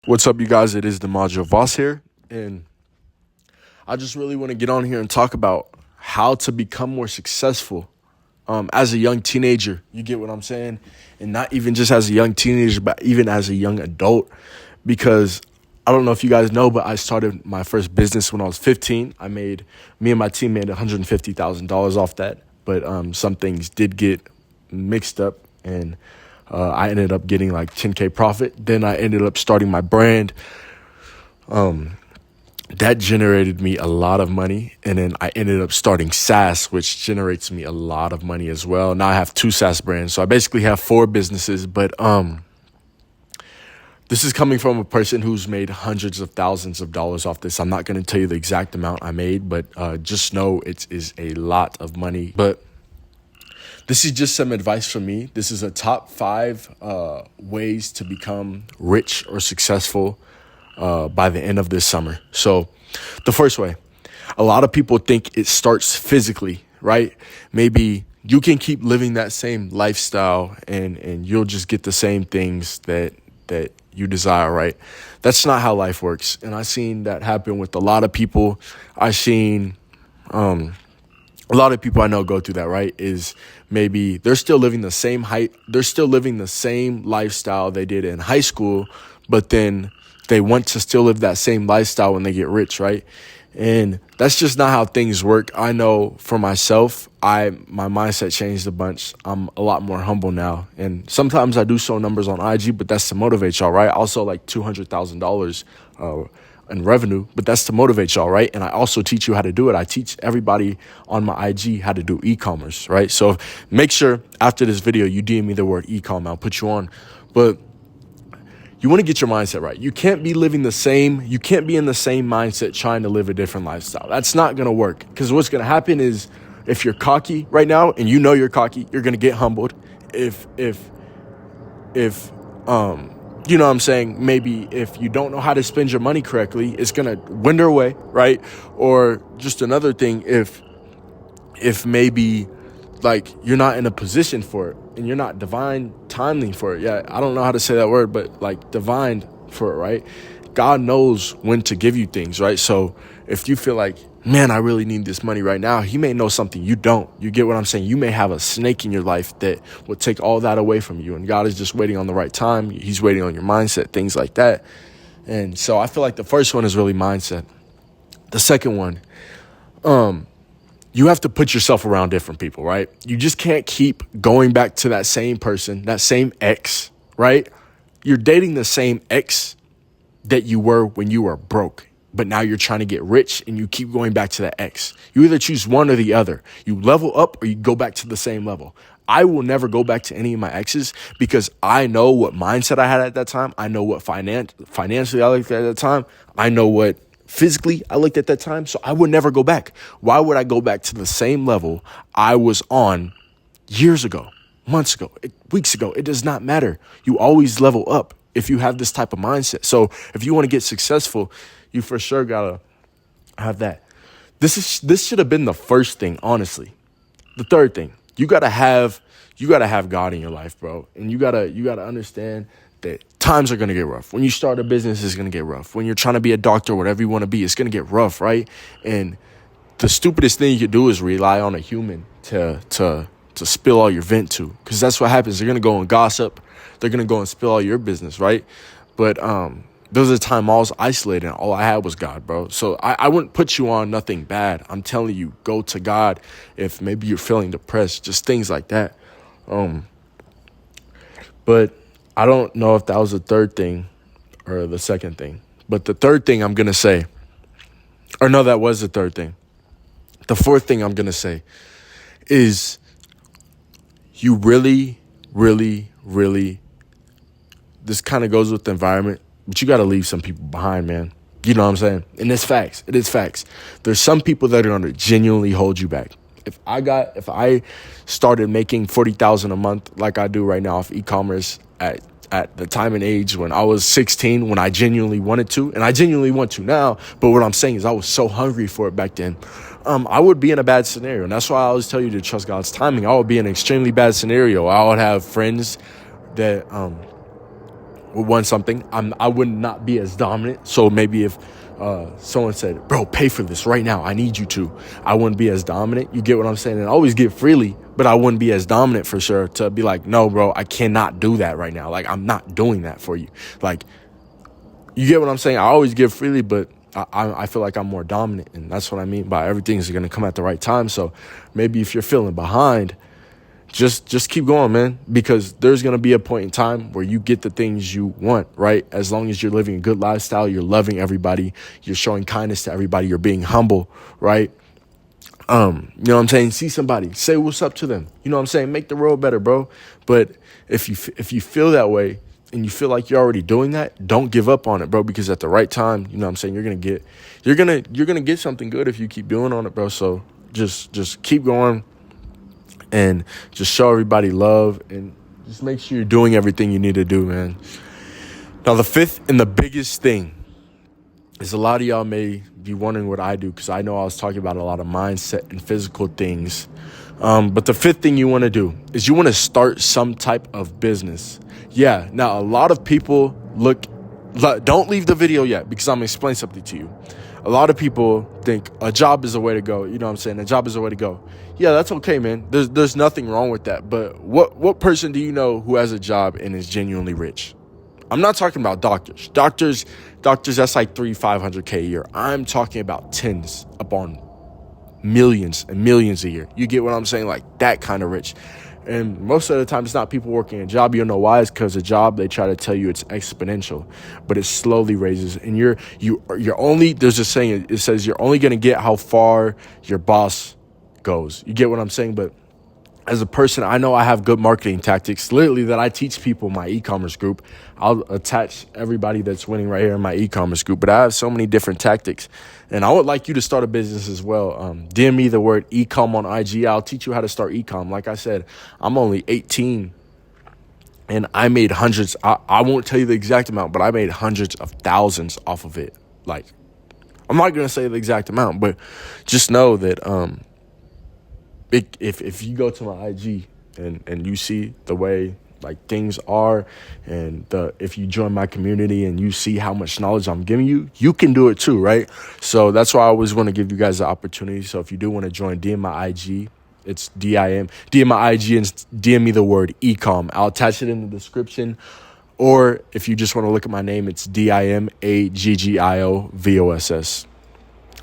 What's up, you guys? It is the Module Voss here, and I just really want to get on here and talk about how to become more successful as a young teenager. You get what I'm saying? And not even just as a young teenager, but even as a young adult. Because I don't know if you guys know, but I started my first business when I was 15. Me and my team made $150,000 off that, but some things did get mixed up, and I ended up getting like 10K profit. Then I ended up starting my brand. That generated me a lot of money. And then I ended up starting SaaS, which generates me a lot of money as well. Now I have 2 SaaS brands. So I basically have 4 businesses, but this is coming from a person who's made hundreds of thousands of dollars off this. I'm not going to tell you the exact amount I made, but just know it is a lot of money. But this is just some advice from me. This is a top 5 ways to become rich or successful by the end of this summer. So the first way, a lot of people think it starts physically, right? Maybe you can keep living that same lifestyle and you'll just get the same things that you desire, right? That's not how life works. And I've seen that happen with a lot of people. I've seen a lot of people I know go through that, right? Is maybe they're still living the same lifestyle they did in high school, but then they want to still live that same lifestyle when they get rich, right? And that's just not how things work. I know for myself, my mindset changed a bunch. I'm a lot more humble now. And sometimes I do show numbers on IG, but that's to motivate y'all, right? Also like $200,000 in revenue, but that's to motivate y'all, right? And I also teach you how to do it. I teach everybody on my IG how to do e-commerce, right? So make sure after this video, you DM me the word e-com. I'll put you on. But you want to get your mindset right. You can't be in the same mindset trying to live a different lifestyle. That's not going to work, because what's going to happen is if you're cocky right now and you know you're cocky, you're going to get humbled. If you know what I'm saying, maybe if you don't know how to spend your money correctly, it's going to wither away, right? Or just another thing, if maybe like you're not in a position for it and you're not divine timing for it. Yeah, I don't know how to say that word, but like divine for it, right? God knows when to give you things, right? So if you feel like, man, I really need this money right now, he may know something you don't. You get what I'm saying? You may have a snake in your life that will take all that away from you, and God is just waiting on the right time. He's waiting on your mindset, things like that. And so I feel like the first one is really mindset. The second one, you have to put yourself around different people, right? You just can't keep going back to that same person, that same ex, right? You're dating the same ex that you were when you were broke, but now you're trying to get rich and you keep going back to that ex. You either choose one or the other. You level up or you go back to the same level. I will never go back to any of my exes because I know what mindset I had at that time. I know what financially I looked at that time. I know what physically I looked at that time. So I would never go back. Why would I go back to the same level I was on years ago, months ago, weeks ago? It does not matter. You always level up if you have this type of mindset. So if you want to get successful, you for sure gotta have that. This should have been the first thing, honestly. The third thing, you gotta have God in your life, bro. And you gotta understand that times are going to get rough. When you start a business, it's going to get rough. When you're trying to be a doctor, whatever you want to be, it's going to get rough, right? And the stupidest thing you could do is rely on a human to spill all your vent to, because that's what happens. They're going to go and gossip. They're going to go and spill all your business, right? But there was a time I was isolated and all I had was God, bro. So I wouldn't put you on nothing bad. I'm telling you, go to God if maybe you're feeling depressed, just things like that. But I don't know if that was the third thing or the second thing. But the third thing I'm going to say, or no, that was the third thing. The fourth thing I'm going to say is you really, really, really, this kind of goes with the environment, but you got to leave some people behind, man. You know what I'm saying? And it's facts. It is facts. There's some people that are going to genuinely hold you back. If I started making $40,000 a month like I do right now off e-commerce at the time and age when I was 16, when I genuinely wanted to, and I genuinely want to now, but what I'm saying is I was so hungry for it back then, I would be in a bad scenario. And that's why I always tell you to trust God's timing. I would be in an extremely bad scenario. I would have friends that want something, I would not be as dominant. So maybe if someone said, bro, pay for this right now, I need you to, I wouldn't be as dominant. You get what I'm saying? And I always give freely, but I wouldn't be as dominant for sure to be like, no, bro, I cannot do that right now. Like, I'm not doing that for you. Like, you get what I'm saying? I always give freely, but I feel like I'm more dominant. And that's what I mean by everything's going to come at the right time. So maybe if you're feeling behind, just keep going, man, because there's going to be a point in time where you get the things you want, right? As long as you're living a good lifestyle, you're loving everybody, you're showing kindness to everybody, you're being humble, right? You know what I'm saying? See somebody, say what's up to them. You know what I'm saying? Make the world better, bro. But if you feel that way and you feel like you're already doing that, don't give up on it, bro, because at the right time, you know what I'm saying, you're going to get something good if you keep doing on it, bro. So just keep going. And just show everybody love and just make sure you're doing everything you need to do, man. Now, the fifth and the biggest thing is a lot of y'all may be wondering what I do, because I know I was talking about a lot of mindset and physical things. But the fifth thing you want to do is you want to start some type of business. Yeah. Now, a lot of people don't leave the video yet, because I'm going to explain something to you. A lot of people think a job is the way to go. You know what I'm saying? A job is the way to go. Yeah, that's okay, man. There's nothing wrong with that. But what person do you know who has a job and is genuinely rich? I'm not talking about doctors. Doctors, that's like $300,000-$500K a year. I'm talking about tens upon millions and millions a year. You get what I'm saying? Like that kind of rich. And most of the time, it's not people working a job. You'll know why. It's because a job, they try to tell you it's exponential, but it slowly raises. And you're only, there's a saying, it says you're only going to get how far your boss goes. You get what I'm saying? But as a person, I know I have good marketing tactics, literally, that I teach people in my e-commerce group. I'll attach everybody that's winning right here in my e-commerce group. But I have so many different tactics. And I would like you to start a business as well. DM me the word ECOM on IG. I'll teach you how to start ECOM. Like I said, I'm only 18 and I made hundreds. I won't tell you the exact amount, but I made hundreds of thousands off of it. Like, I'm not going to say the exact amount, but just know that if you go to my IG and you see the way like things are, and if you join my community and you see how much knowledge I'm giving you, you can do it too, right? So that's why I always want to give you guys the opportunity. So if you do want to join, DM my IG. It's DIM. DM my IG and DM me the word ECOM. I'll attach it in the description. Or if you just want to look at my name, it's DIMAGGIOVOSS.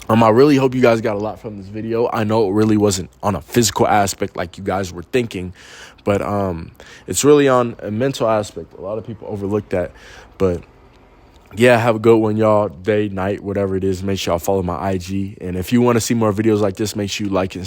I really hope you guys got a lot from this video. I know it really wasn't on a physical aspect like you guys were thinking, but it's really on a mental aspect. A lot of people overlook that. But yeah, have a good one, y'all. Day, night, whatever it is. Make sure y'all follow my IG. And if you want to see more videos like this, make sure you like and